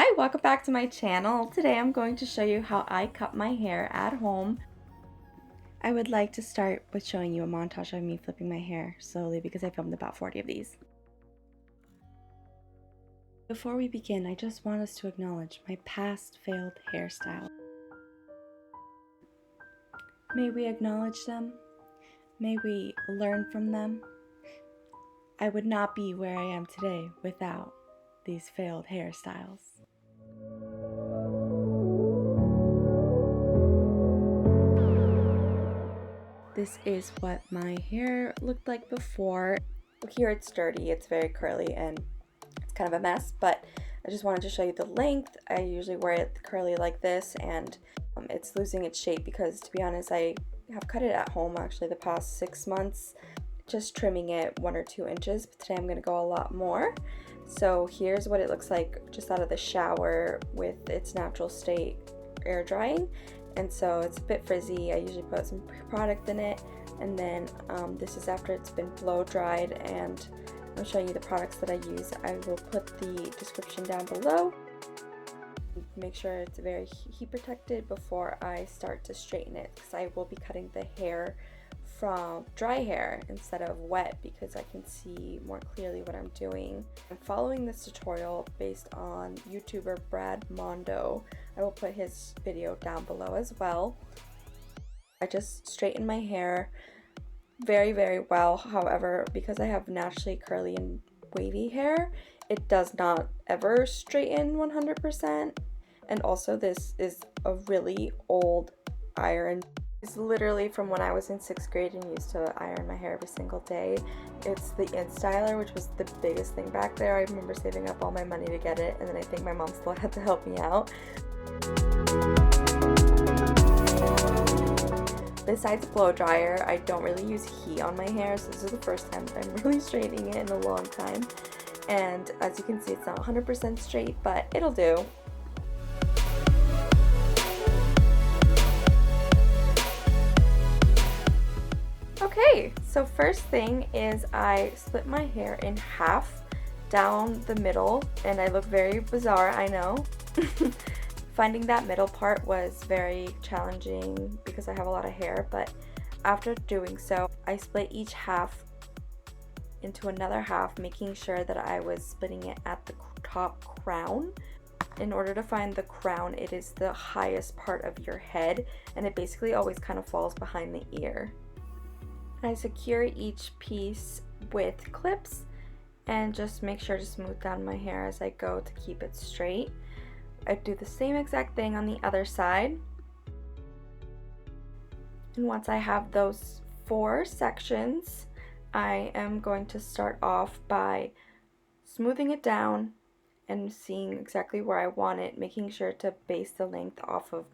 Hi, welcome back to my channel. Today I'm going to show you how I cut my hair at home. I would like to start with showing you a montage of me flipping my hair slowly because I filmed about 40 of these. Before we begin, I just want us to acknowledge my past failed hairstyle. May we acknowledge them? May we learn from them? I would not be where I am today without these failed hairstyles. This is what my hair looked like before. Here it's dirty, it's very curly, and it's kind of a mess, but I just wanted to show you the length. I usually wear it curly like this, and it's losing its shape because, to be honest, I have cut it at home actually the past 6 months, just trimming it 1 or 2 inches, but today I'm going to go a lot more. So here's what it looks like just out of the shower with its natural state air drying. And so it's a bit frizzy. I usually put some product in it, and then this is after it's been blow dried, and I'll show you the products that I use. I will put the description down below. Make sure it's very heat protected before I start to straighten it, because I will be cutting the hair from dry hair instead of wet because I can see more clearly what I'm doing. I'm following this tutorial based on YouTuber Mondo. I will put his video down below as well. I just straighten my hair very well. However, because I have naturally curly and wavy hair, it does not ever straighten 100%. And also, this is a really old iron. It's literally from when I was in 6th grade and used to iron my hair every single day. It's the InStyler, which was the biggest thing back there. I remember saving up all my money to get it, and then I think my mom still had to help me out. Besides blow dryer, I don't really use heat on my hair, so this is the first time that I'm really straightening it in a long time. And as you can see, it's not 100% straight, but it'll do. Okay, so first thing is I split my hair in half down the middle, and I look very bizarre, I know. Finding that middle part was very challenging because I have a lot of hair, but after doing so, I split each half into another half, making sure that I was splitting it at the top crown. In order to find the crown, it is the highest part of your head, and it basically always kind of falls behind the ear. I secure each piece with clips and just make sure to smooth down my hair as I go to keep it straight. I do the same exact thing on the other side. And once I have those 4 sections, I am going to start off by smoothing it down and seeing exactly where I want it, making sure to base the length off of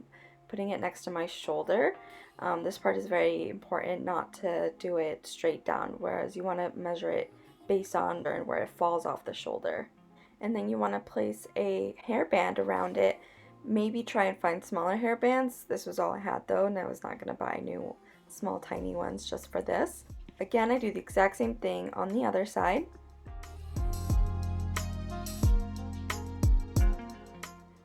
putting it next to my shoulder. This part is very important not to do it straight down, whereas you want to measure it based on where it falls off the shoulder. And then you want to place a hairband around it. Maybe try and find smaller hairbands. This was all I had though, and I was not going to buy new small tiny ones just for this. Again, I do the exact same thing on the other side.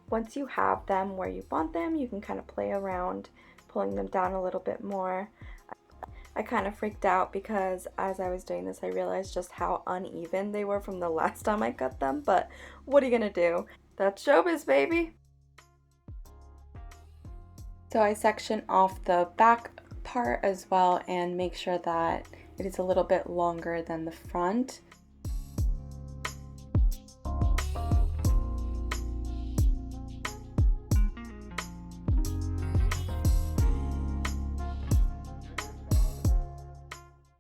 Once you have them where you want them, you can kind of play around pulling them down a little bit more. I kind of freaked out because as I was doing this, I realized just how uneven they were from the last time I cut them, but what are you gonna do? That's showbiz, baby! So I section off the back part as well and make sure that it is a little bit longer than the front.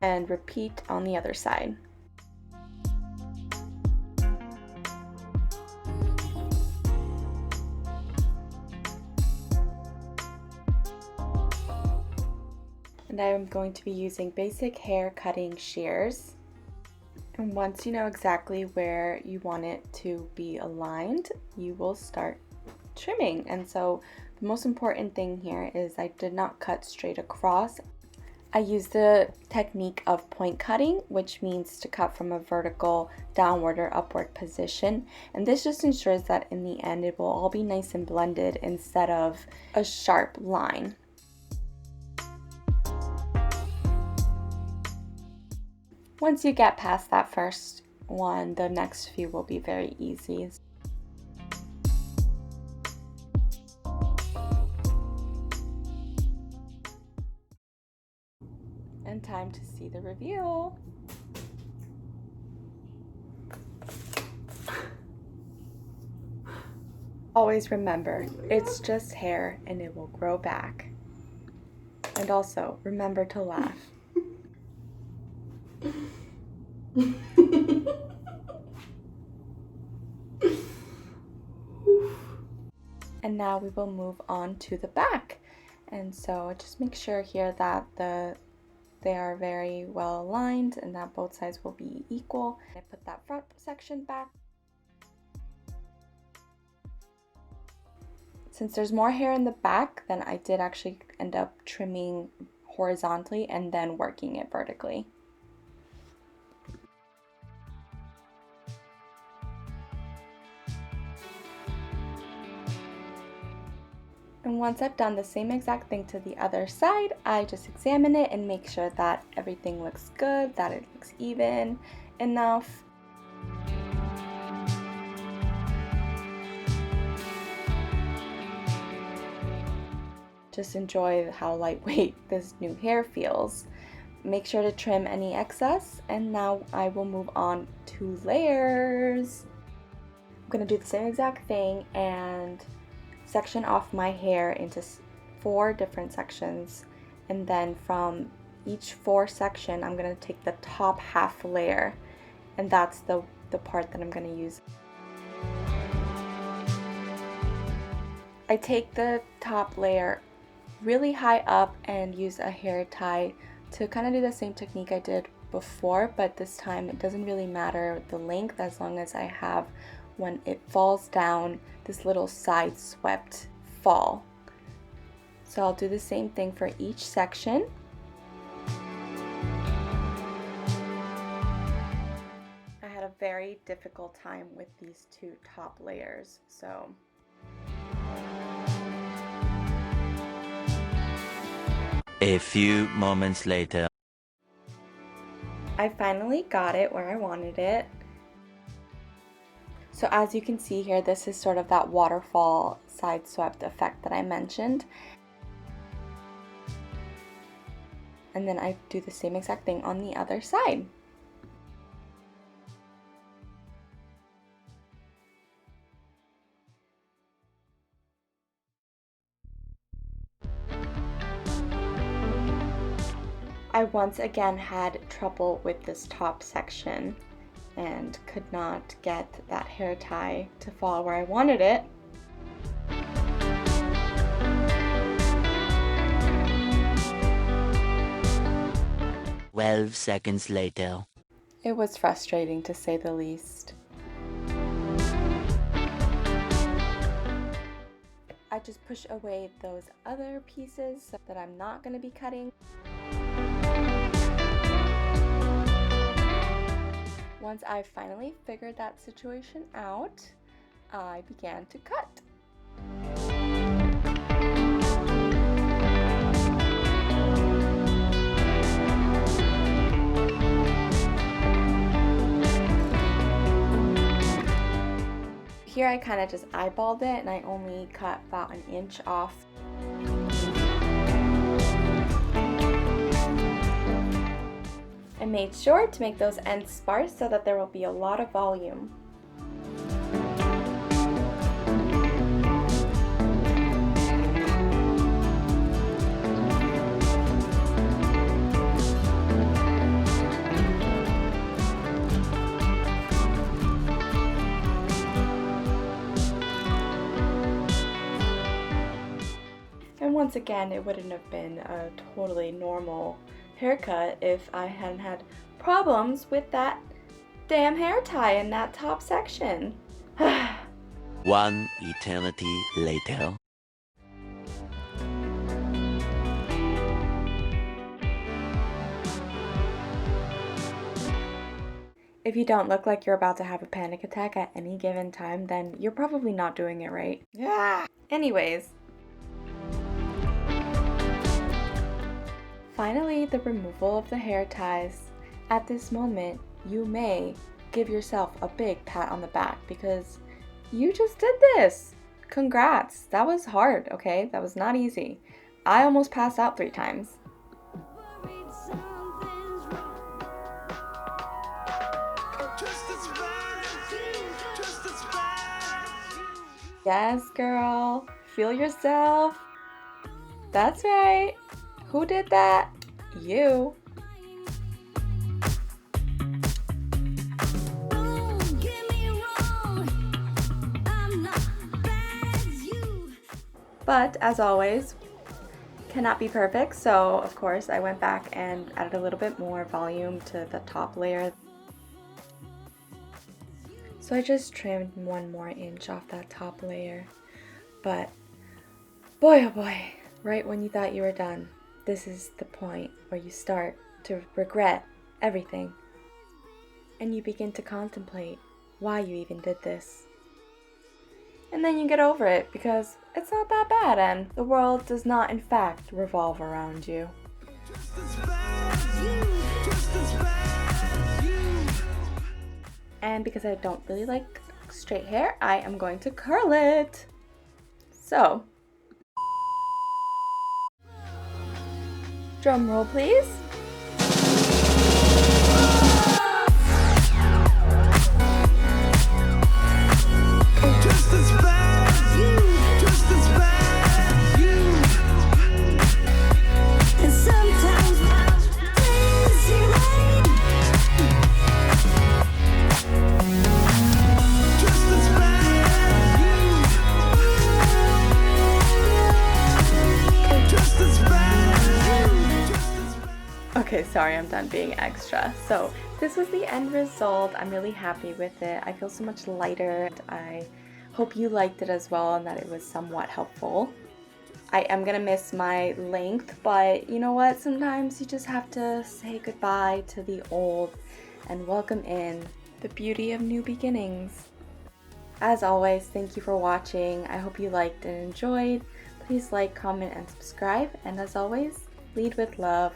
And repeat on the other side. And I am going to be using basic hair cutting shears. And once you know exactly where you want it to be aligned, you will start trimming. And so the most important thing here is I did not cut straight across. I use the technique of point cutting, which means to cut from a vertical downward or upward position. And this just ensures that in the end it will all be nice and blended instead of a sharp line. Once you get past that first one, the next few will be very easy. And time to see the reveal. Always remember, it's just hair and it will grow back. And also, remember to laugh. And now we will move on to the back. And so just make sure here that they are very well aligned and that both sides will be equal. I put that front section back. Since there's more hair in the back, then I did actually end up trimming horizontally and then working it vertically. And once I've done the same exact thing to the other side, I just examine it and make sure that everything looks good, that it looks even enough. Just enjoy how lightweight this new hair feels. Make sure to trim any excess, and now I will move on to layers. I'm gonna do the same exact thing and section off my hair into 4 different sections, and then from each 4 section I'm going to take the top half layer, and that's the part that I'm going to use. I take the top layer really high up and use a hair tie to kind of do the same technique I did before, but this time it doesn't really matter the length as long as I have, when it falls down, this little side swept fall. So I'll do the same thing for each section. I had a very difficult time with these 2 top layers, so a few moments later. I finally got it where I wanted it. So as you can see here, this is sort of that waterfall side swept effect that I mentioned. And then I do the same exact thing on the other side. I once again had trouble with this top section and could not get that hair tie to fall where I wanted it. "12 seconds later." It was frustrating to say the least. I just push away those other pieces that I'm not going to be cutting. Once I finally figured that situation out, I began to cut. Here I kind of just eyeballed it and I only cut about 1 inch off. I made sure to make those ends sparse so that there will be a lot of volume. And once again, it wouldn't have been a totally normal haircut if I hadn't had problems with that damn hair tie in that top section. 1 eternity later. If you don't look like you're about to have a panic attack at any given time, then you're probably not doing it right. Yeah. Anyways. Finally, the removal of the hair ties. At this moment, you may give yourself a big pat on the back because you just did this. Congrats. That was hard, okay? That was not easy. I almost passed out 3 times. Yes, girl. Feel yourself. That's right. Who did that? You. But as always, cannot be perfect, so of course I went back and added a little bit more volume to the top layer. So I just trimmed 1 more inch off that top layer. But boy oh boy, right when you thought you were done, this is the point where you start to regret everything. And you begin to contemplate why you even did this. And then you get over it because it's not that bad and the world does not in fact revolve around you. And because I don't really like straight hair, I am going to curl it. So, drum roll please. Okay, sorry, I'm done being extra. So this was the end result. I'm really happy with it. I feel so much lighter. I hope you liked it as well and that it was somewhat helpful. I am gonna miss my length, but you know what? Sometimes you just have to say goodbye to the old and welcome in the beauty of new beginnings. As always, thank you for watching. I hope you liked and enjoyed. Please like, comment, and subscribe. And as always, lead with love.